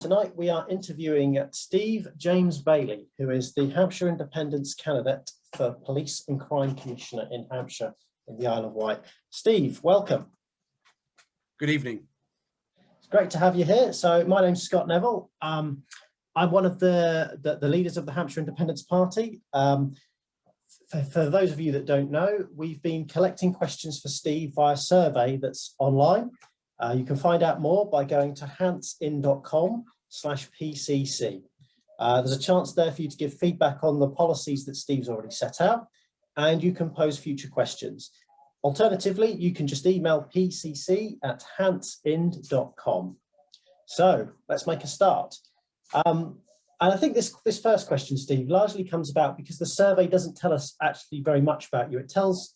Tonight we are interviewing Steve James Bailey, who is the Hampshire Independents candidate for Police and Crime Commissioner in Hampshire in the Isle of Wight. Steve, welcome. Good evening. It's great to have you here. So my name's Scott Neville. I'm one of the leaders of the Hampshire Independents Party. For those of you that don't know, we've been collecting questions for Steve via survey that's online. You can find out more by going to hantsin.com/PCC. There's a chance there for you to give feedback on the policies that Steve's already set out, and you can pose future questions. Alternatively, you can just email pcc@hantsin.com. So let's make a start. And I think this first question, Steve, largely comes about because the survey doesn't tell us actually very much about you. It talks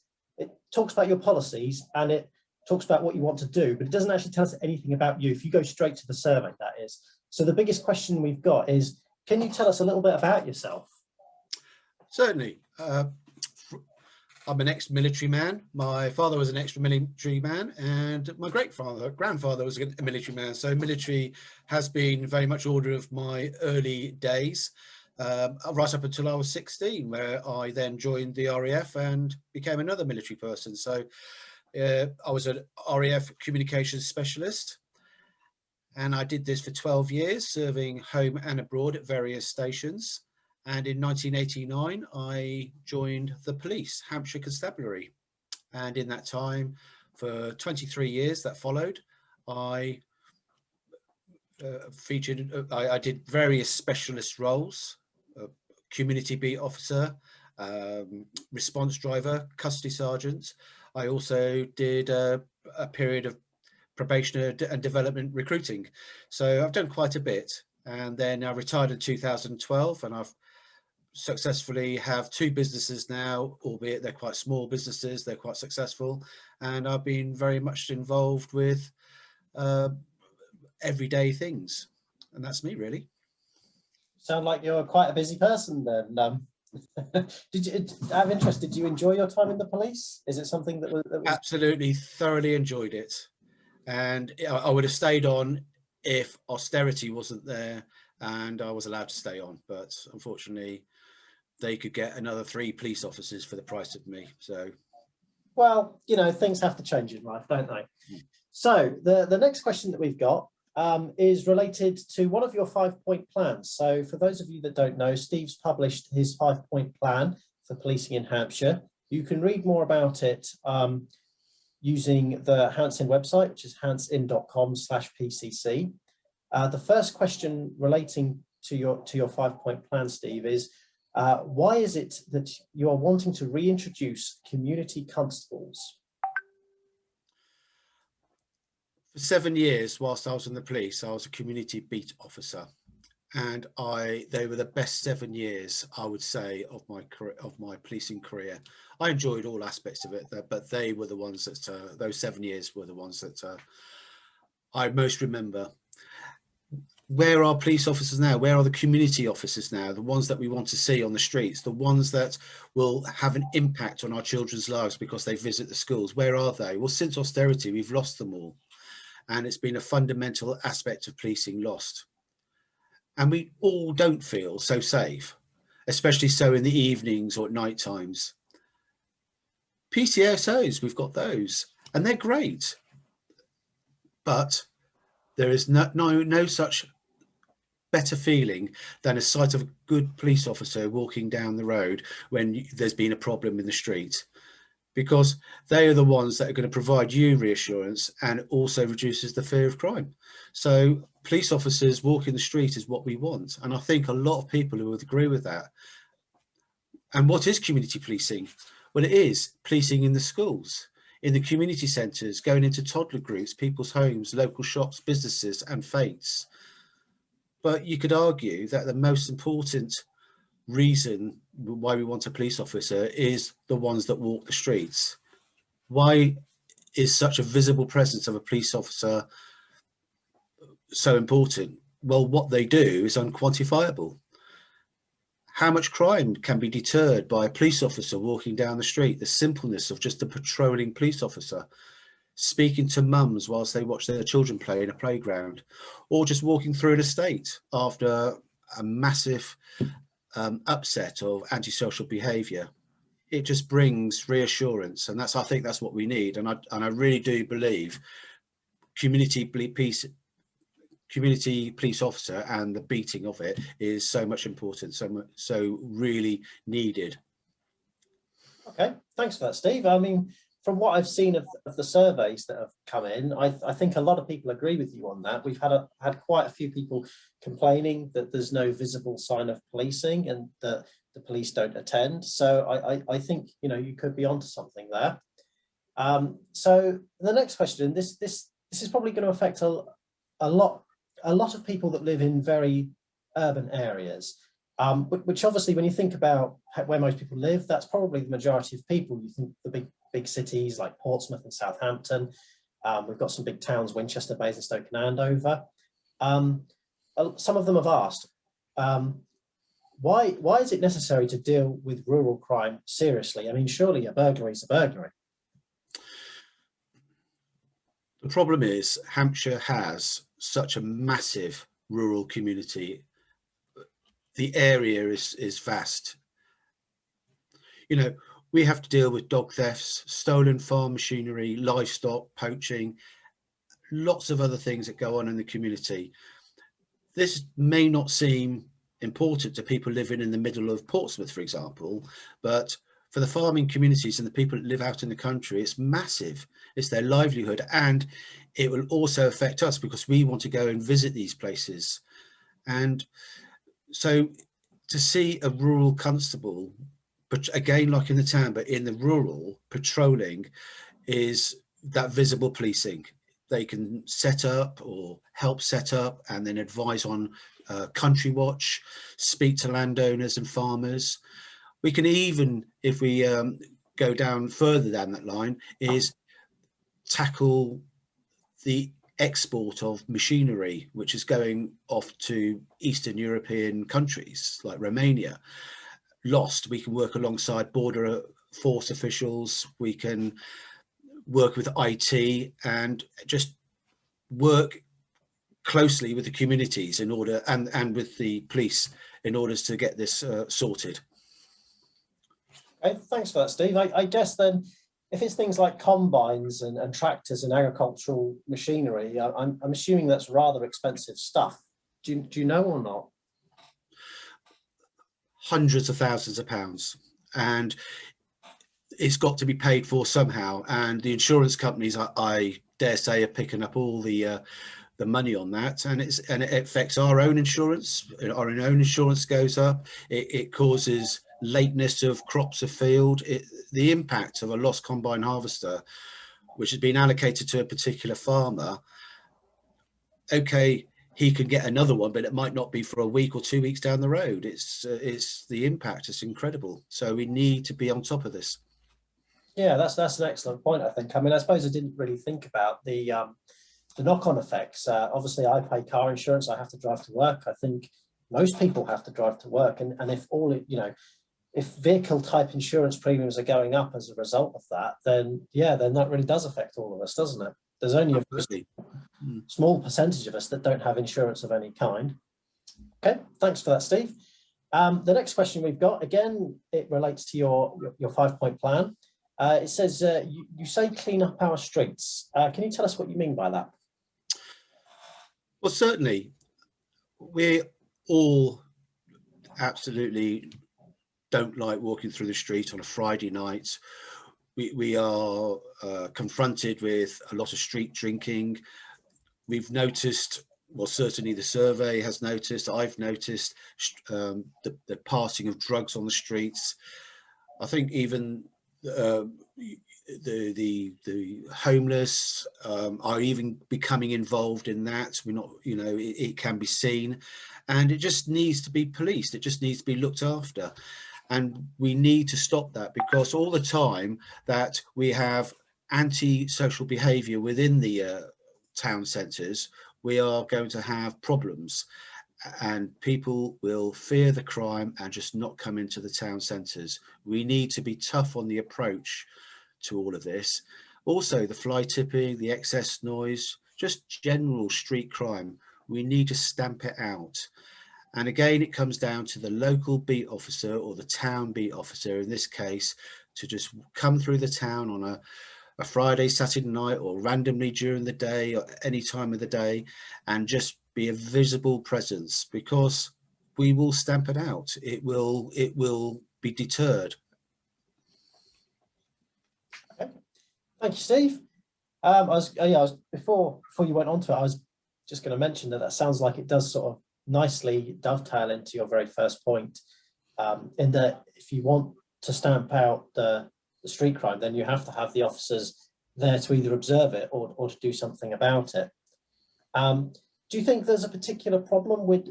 about your policies and it talks about what you want to do, but it doesn't actually tell us anything about you if you go straight to the survey, that is. So the biggest question we've got is, can you tell us a little bit about yourself? Certainly. I'm an ex-military man. My father was an ex-military man, and my grandfather was a military man. So military has been very much order of my early days, right up until I was 16, where I then joined the RAF and became another military person. So I was an RAF communications specialist, and I did this for 12 years, serving home and abroad at various stations. And in 1989, I joined the police, Hampshire Constabulary. And in that time, for 23 years that followed, I I did various specialist roles, community beat officer, response driver, custody sergeant. I also did a period of probation and development recruiting. So I've done quite a bit. And then I retired in 2012, and I've successfully have two businesses now, albeit they're quite small businesses, they're quite successful. And I've been very much involved with everyday things. And that's me, really. Sound like you're quite a busy person then. Did you have interest? Did you enjoy your time in the police? Is it something that was Absolutely, thoroughly enjoyed it, and I would have stayed on if austerity wasn't there and I was allowed to stay on. But unfortunately, they could get another 3 police officers for the price of me. So, well, you know, things have to change in life, don't they? So the next question that we've got is related to one of your 5-point plans. So for those of you that don't know, Steve's published his 5-point plan for policing in Hampshire. You can read more about it using the Hantsin website, which is hantsin.com/PCC. The first question relating to your 5-point plan, Steve, is why is it that you are wanting to reintroduce community constables? For 7 years, whilst I was in the police, I was a community beat officer, and they were the best 7 years, I would say, of my policing career. I enjoyed all aspects of it, but they were the ones that those 7 years were the ones that I most remember. Where are police officers now? Where are the community officers now? The ones that we want to see on the streets, the ones that will have an impact on our children's lives because they visit the schools. Where are they? Well, since austerity, we've lost them all. And it's been a fundamental aspect of policing lost. And we all don't feel so safe, especially so in the evenings or at night times. PCSOs, we've got those, and they're great. But there is no such better feeling than a sight of a good police officer walking down the road when there's been a problem in the street, because they are the ones that are going to provide you reassurance and also reduces the fear of crime. So police officers walking the street is what we want. And I think a lot of people would agree with that. And what is community policing? Well, it is policing in the schools, in the community centres, going into toddler groups, people's homes, local shops, businesses and fates. But you could argue that the most important reason why we want a police officer is the ones that walk the streets. Why is such a visible presence of a police officer so important? Well, what they do is unquantifiable. How much crime can be deterred by a police officer walking down the street? The simpleness of just a patrolling police officer. speaking to mums whilst they watch their children play in a playground, or just walking through an estate after a massive upset of antisocial behaviour. It just brings reassurance, and I think that's what we need. And I really do believe community police officer and the beating of it is so much important, so really needed. Okay, thanks for that, Steve. I mean, from what I've seen of the surveys that have come in, I think a lot of people agree with you on that. We've had quite a few people complaining that there's no visible sign of policing and that the police don't attend. So I think, you know, you could be onto something there. So the next question, this is probably going to affect a lot of people that live in very urban areas. Which obviously, when you think about where most people live, that's probably the majority of people. You think the big cities like Portsmouth and Southampton. We've got some big towns, Winchester, Basingstoke and Andover. Some of them have asked, why is it necessary to deal with rural crime seriously? I mean, surely a burglary is a burglary. The problem is Hampshire has such a massive rural community. The area is vast. You know, we have to deal with dog thefts, stolen farm machinery, livestock, poaching, lots of other things that go on in the community. This may not seem important to people living in the middle of Portsmouth, for example, but for the farming communities and the people that live out in the country, it's massive. It's their livelihood, and it will also affect us because we want to go and visit these places. And so to see a rural constable, but again, like in the town, but in the rural patrolling, is that visible policing. They can set up or help set up and then advise on country watch, speak to landowners and farmers. We can even, if we go down further down that line, is tackle the export of machinery, which is going off to Eastern European countries like Romania. Lost, we can work alongside border force officials, we can work with IT and just work closely with the communities in order and with the police in order to get this sorted. Okay, thanks for that, Steve. I guess then, if it's things like combines and tractors and agricultural machinery, I'm assuming that's rather expensive stuff. Do you know or not? Hundreds of thousands of pounds, and it's got to be paid for somehow. And the insurance companies, I dare say, are picking up all the money on that, and it affects our own insurance. Our own insurance goes up. It causes lateness of crops afield. The impact of a lost combine harvester, which has been allocated to a particular farmer, okay, he can get another one, but it might not be for a week or 2 weeks down the road. It's the impact is incredible. So we need to be on top of this. Yeah, that's an excellent point, I think. I mean, I suppose I didn't really think about the knock-on effects. Obviously, I pay car insurance. I have to drive to work. I think most people have to drive to work, and if if vehicle type insurance premiums are going up as a result of that, then that really does affect all of us, doesn't it? There's only a small percentage of us that don't have insurance of any kind. Okay, thanks for that, Steve. The next question we've got, again, it relates to your 5-point plan. It says, you say clean up our streets. Can you tell us what you mean by that? Well, certainly, we all absolutely don't like walking through the street on a Friday night. We are confronted with a lot of street drinking. We've noticed, well, certainly the survey has noticed, I've noticed the passing of drugs on the streets. I think even the homeless are even becoming involved in that. We're not, it can be seen, and it just needs to be policed. It just needs to be looked after. And we need to stop that, because all the time that we have anti-social behaviour within the town centres, we are going to have problems, and people will fear the crime and just not come into the town centres. We need to be tough on the approach to all of this. Also, the fly tipping, the excess noise, just general street crime. We need to stamp it out. And again, it comes down to the local beat officer or the town beat officer in this case to just come through the town on a Friday, Saturday night, or randomly during the day or any time of the day, and just be a visible presence, because we will stamp it out. It will be deterred. Okay. Thank you, Steve. I was before you went on to it, I was just going to mention that sounds like it does sort of nicely dovetail into your very first point, in that if you want to stamp out the street crime, then you have to have the officers there to either observe it or to do something about it. Do you think there's a particular problem with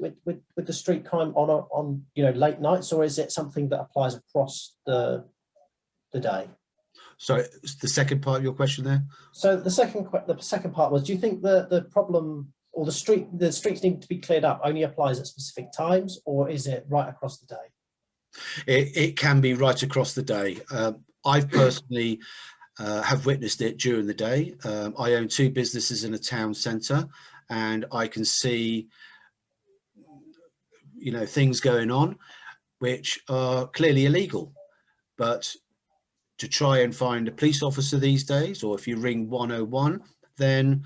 the street crime on late nights, or is it something that applies across the day? Sorry, the second part of your question there. So the second part was, do you think the problem or the streets need to be cleared up only applies at specific times, or is it right across the day? It can be right across the day. I've personally have witnessed it during the day. I own 2 businesses in a town centre, and I can see, things going on which are clearly illegal. But to try and find a police officer these days, or if you ring 101, then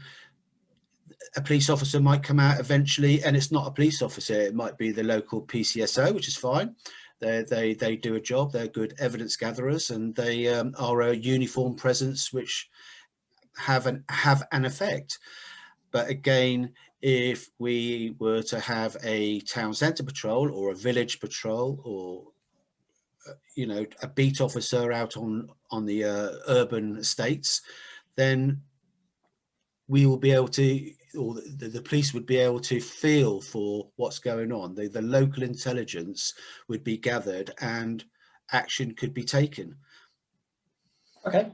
a police officer might come out eventually, and it's not a police officer. It might be the local PCSO, which is fine. They do a job. They're good evidence gatherers, and they are a uniform presence which have an effect. But again, if we were to have a town centre patrol or a village patrol, or a beat officer out on the urban estates, then we will be able to, or the police would be able to feel for what's going on. The local intelligence would be gathered and action could be taken. Okay,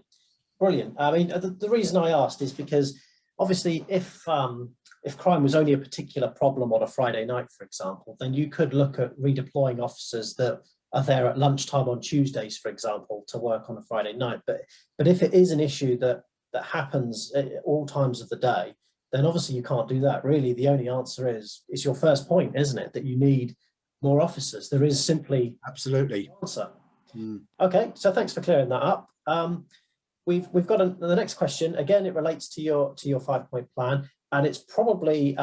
brilliant. I mean, the reason I asked is because obviously if crime was only a particular problem on a Friday night, for example, then you could look at redeploying officers that are there at lunchtime on Tuesdays, for example, to work on a Friday night. But if it is an issue that happens at all times of the day, then obviously you can't do that. Really, the only answer is your first point, isn't it? That you need more officers. There is simply absolutely no answer. Okay, so thanks for clearing that up. We've got the next question. Again, it relates to your 5-point plan, and it's probably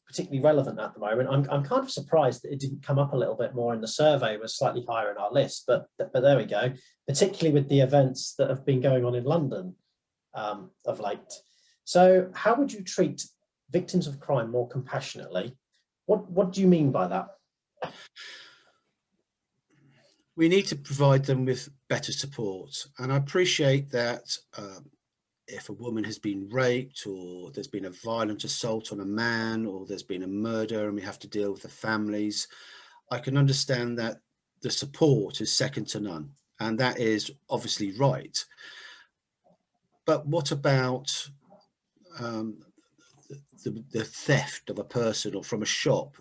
particularly relevant at the moment. I'm kind of surprised that it didn't come up a little bit more in the survey. It was slightly higher in our list, but there we go. Particularly with the events that have been going on in London of late. So, how would you treat victims of crime more compassionately? What do you mean by that? We need to provide them with better support, and I appreciate that. If a woman has been raped, or there's been a violent assault on a man, or there's been a murder and we have to deal with the families, I can understand that the support is second to none, and that is obviously right. But what about the theft of a person or from a shop?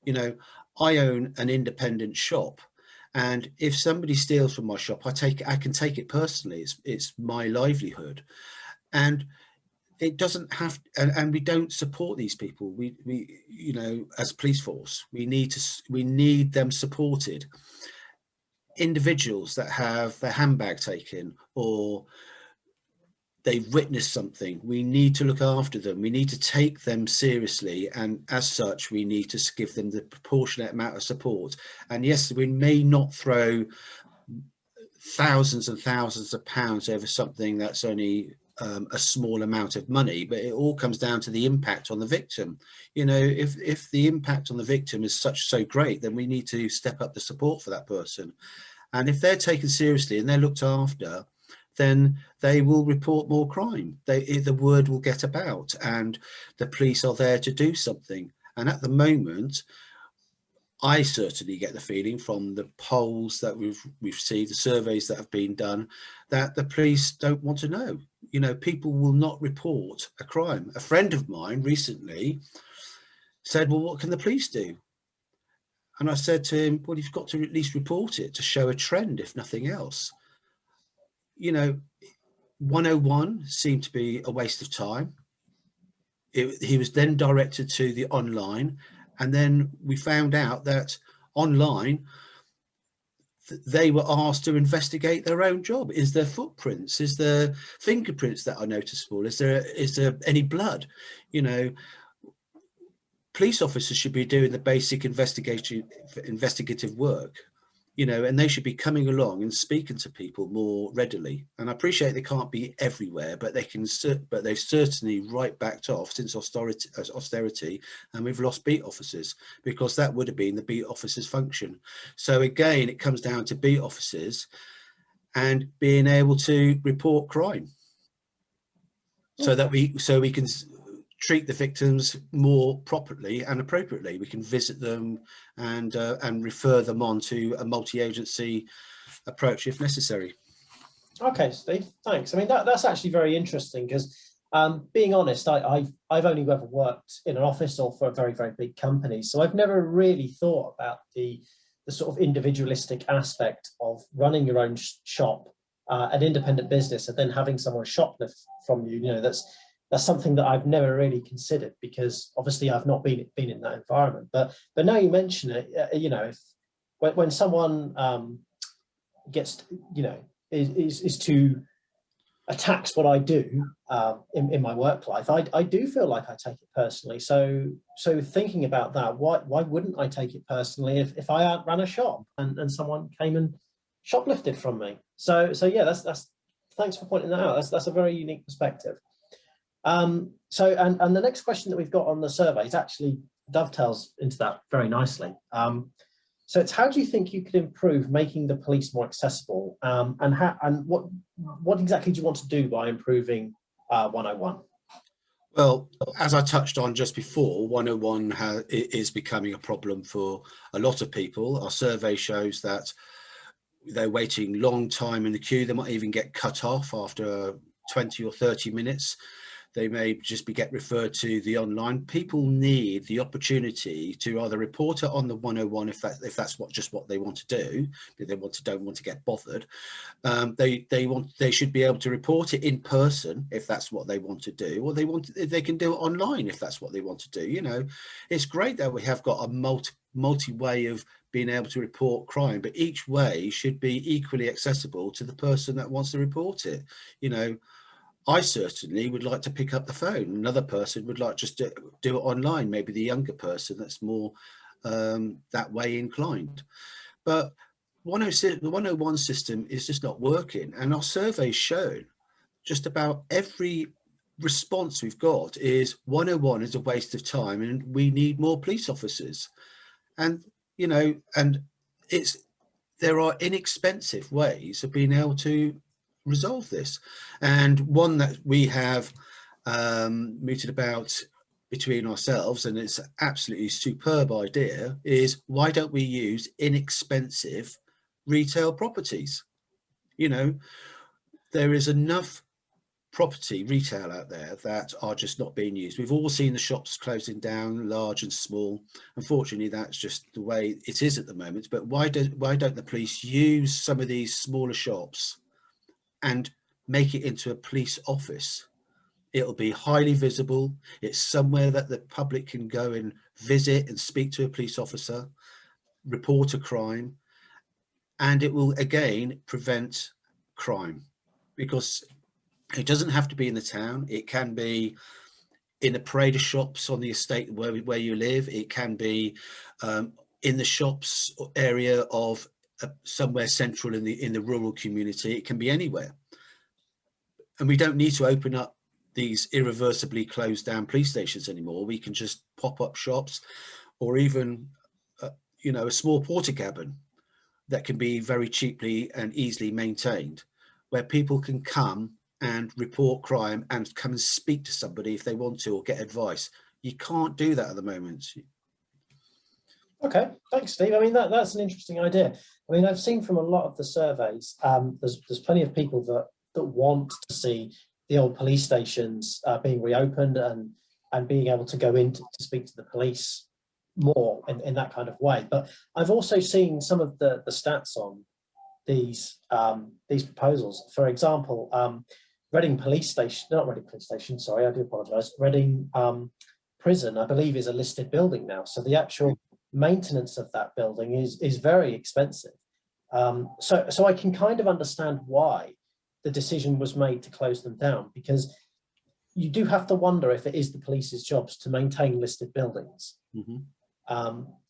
I own an independent shop, and if somebody steals from my shop, I can take it personally. It's my livelihood, and it doesn't have. And we don't support these people. We as police force, we need them supported. Individuals that have their handbag taken, or they've witnessed something, we need to look after them. We need to take them seriously, and as such we need to give them the proportionate amount of support. And yes, we may not throw thousands and thousands of pounds over something that's only a small amount of money, but it all comes down to the impact on the victim. If the impact on the victim is so great, then we need to step up the support for that person. And if they're taken seriously and they're looked after, then they will report more crime. The word will get about, and the police are there to do something. And at the moment, I certainly get the feeling from the polls that we've received, the surveys that have been done, that the police don't want to know. People will not report a crime. A friend of mine recently said, well, what can the police do? And I said to him, well, you've got to at least report it to show a trend, if nothing else. 101 seemed to be a waste of time. He was then directed to the online, and then we found out that online they were asked to investigate their own job. Is there footprints? Is there fingerprints that are noticeable? Is there any blood? You know, police officers should be doing the basic investigative work, you know, and they should be coming along and speaking to people more readily. And I appreciate they can't be everywhere, but they can. But they've certainly backed off since austerity, and we've lost beat officers, because that would have been the beat officers' function. So again, it comes down to beat officers and being able to report crime, so that we can treat the victims more properly and appropriately. We can visit them and refer them on to a multi-agency approach if necessary. Okay, Steve, thanks. I mean, that's actually very interesting, because being honest, I've only ever worked in an office or for a very, very big company. So I've never really thought about the sort of individualistic aspect of running your own shop, an independent business, and then having someone shoplift from you. You know, that's something that I've never really considered, because obviously I've not been in that environment. But now you mention it, you know, when someone gets, you know, is to attacks what I do in my work life, I do feel like I take it personally. So thinking about that, why wouldn't I take it personally if I ran a shop and someone came and shoplifted from me? So yeah, that's thanks for pointing that out. That's a very unique perspective. So the next question that we've got on the survey is actually dovetails into that very nicely. So it's, how do you think you could improve making the police more accessible, and what exactly do you want to do by improving 101? Well, as I touched on just before, 101 is becoming a problem for a lot of people. Our survey shows that they're waiting long time in the queue. They might even get cut off after 20 or 30 minutes. They may just get referred to the online. People need the opportunity to either report it on the 101 if that's what they want to do. If they don't want to get bothered, they should be able to report it in person if that's what they want to do, or they can do it online if that's what they want to do. You know, it's great that we have got a multi way of being able to report crime, but each way should be equally accessible to the person that wants to report it. You know, I certainly would like to pick up the phone. Another person would like just to do it online, maybe the younger person that's more that way inclined. But the 101 system is just not working. And our survey's shown just about every response we've got is 101 is a waste of time and we need more police officers. And, you know, and there are inexpensive ways of being able to resolve this, and one that we have mooted about between ourselves, and it's absolutely superb idea, is why don't we use inexpensive retail properties? You know, there is enough property retail out there that are just not being used. We've all seen the shops closing down, large and small. Unfortunately, that's just the way it is at the moment. But why don't the police use some of these smaller shops and make it into a police office? It'll be highly visible. It's somewhere that the public can go and visit and speak to a police officer, report a crime, and it will again prevent crime, because it doesn't have to be in the town. It can be in the parade of shops on the estate where you live. It can be in the shops area of somewhere central in the rural community. It can be anywhere. And we don't need to open up these irreversibly closed down police stations anymore. We can just pop up shops, or even you know, a small porter cabin that can be very cheaply and easily maintained, where people can come and report crime and come and speak to somebody if they want to, or get advice. You can't do that at the moment. Okay, thanks, Steve. I mean, that's an interesting idea. I mean, I've seen from a lot of the surveys, there's plenty of people that want to see the old police stations being reopened and being able to go in to speak to the police more in that kind of way. But I've also seen some of the stats on these proposals. For example, Reading Police Station, not Reading Police Station, sorry, I do apologise. Reading Prison, I believe, is a listed building now. So the actual maintenance of that building is very expensive. So I can kind of understand why the decision was made to close them down, because you do have to wonder if it is the police's jobs to maintain listed buildings.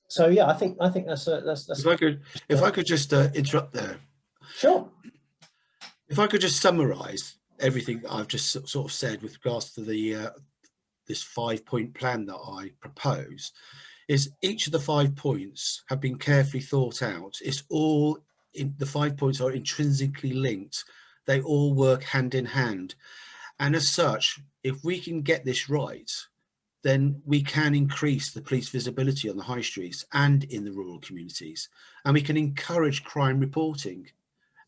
So yeah, I think that's. If I could just interrupt there. Sure. If I could just summarise everything I've just sort of said with regards to the this 5-point plan that I propose, is each of the 5 points have been carefully thought out. It's all in, the 5 points are intrinsically linked. They all work hand in hand, and as such, if we can get this right, then we can increase the police visibility on the high streets and in the rural communities, and we can encourage crime reporting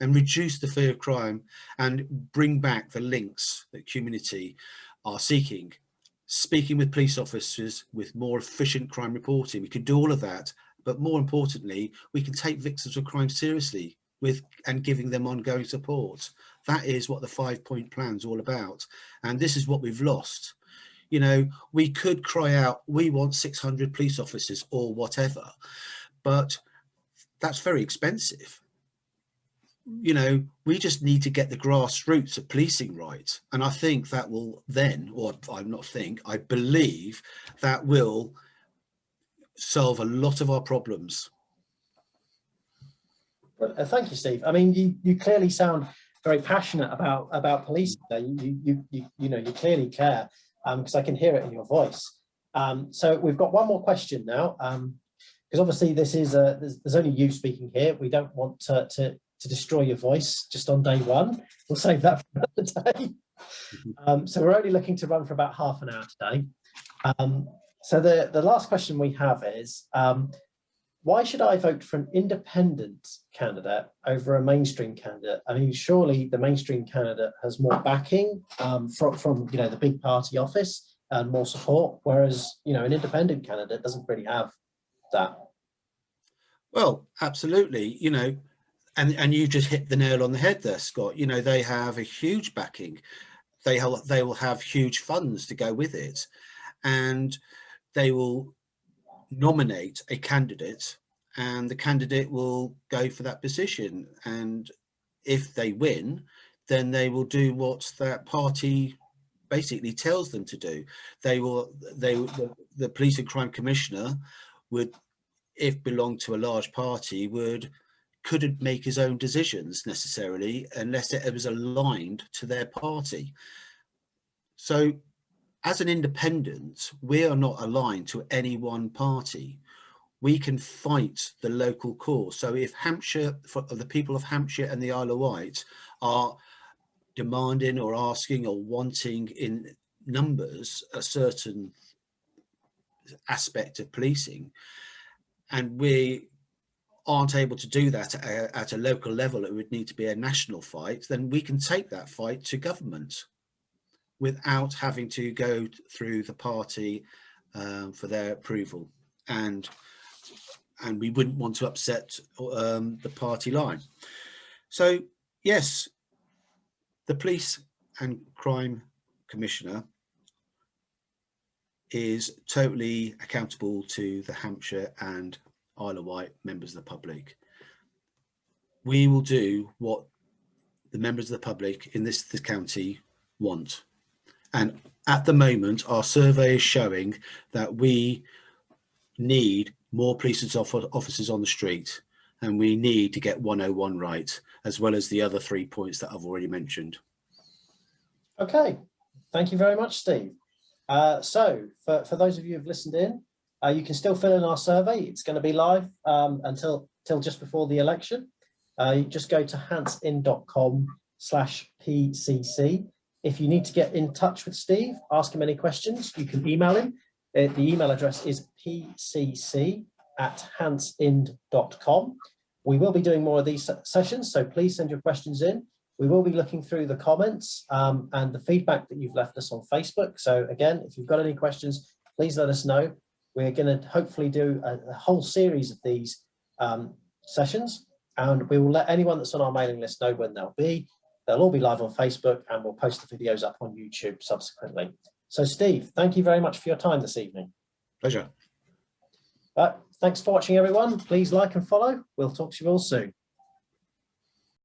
and reduce the fear of crime and bring back the links that community are seeking. Speaking with police officers with more efficient crime reporting, we can do all of that, but more importantly, we can take victims of crime seriously and giving them ongoing support. That is what the 5-point plan is all about, and this is what we've lost. You know, we could cry out, we want 600 police officers or whatever, but that's very expensive. You know, we just need to get the grassroots of policing right, and I think that will then, or I believe that will solve a lot of our problems. Well, thank you, Steve. I mean, you clearly sound very passionate about policing. You know, you clearly care, because I can hear it in your voice. So we've got one more question now, because obviously this is there's only you speaking here. We don't want to destroy your voice just on day one. We'll save that for another day. So we're only looking to run for about half an hour today. So the last question we have is, why should I vote for an independent candidate over a mainstream candidate? I mean, surely the mainstream candidate has more backing from you know, the big party office and more support, whereas, you know, an independent candidate doesn't really have that. Well, absolutely, you know, and you just hit the nail on the head there, Scott. You know, they have a huge backing. They will have huge funds to go with it, and they will nominate a candidate, and the candidate will go for that position. And if they win, then they will do what that party basically tells them to do. The police and crime commissioner would, if belonged to a large party, couldn't make his own decisions necessarily unless it was aligned to their party. So as an independent, we are not aligned to any one party. We can fight the local cause. So if the people of Hampshire and the Isle of Wight are demanding or asking or wanting in numbers a certain aspect of policing, and we aren't able to do that at a local level, it would need to be a national fight, then we can take that fight to government without having to go through the party for their approval, and we wouldn't want to upset the party line. So yes, the police and crime commissioner is totally accountable to the Hampshire and Isle of Wight members of the public. We will do what the members of the public in this county want. And at the moment, our survey is showing that we need more police officers on the street, and we need to get 101 right, as well as the other 3 points that I've already mentioned. Okay, thank you very much, Steve. So for those of you who've listened in, you can still fill in our survey. It's going to be live until just before the election. You just go to handsin.com/PCC. If you need to get in touch with Steve, ask him any questions, you can email him. The email address is pcc@handsind.com. We will be doing more of these sessions, so please send your questions in. We will be looking through the comments and the feedback that you've left us on Facebook. So again, if you've got any questions, please let us know. We're going to hopefully do a whole series of these sessions, and we will let anyone that's on our mailing list know when they'll be. They'll all be live on Facebook, and we'll post the videos up on YouTube subsequently. So Steve, thank you very much for your time this evening. Pleasure. Thanks for watching, everyone. Please like and follow. We'll talk to you all soon.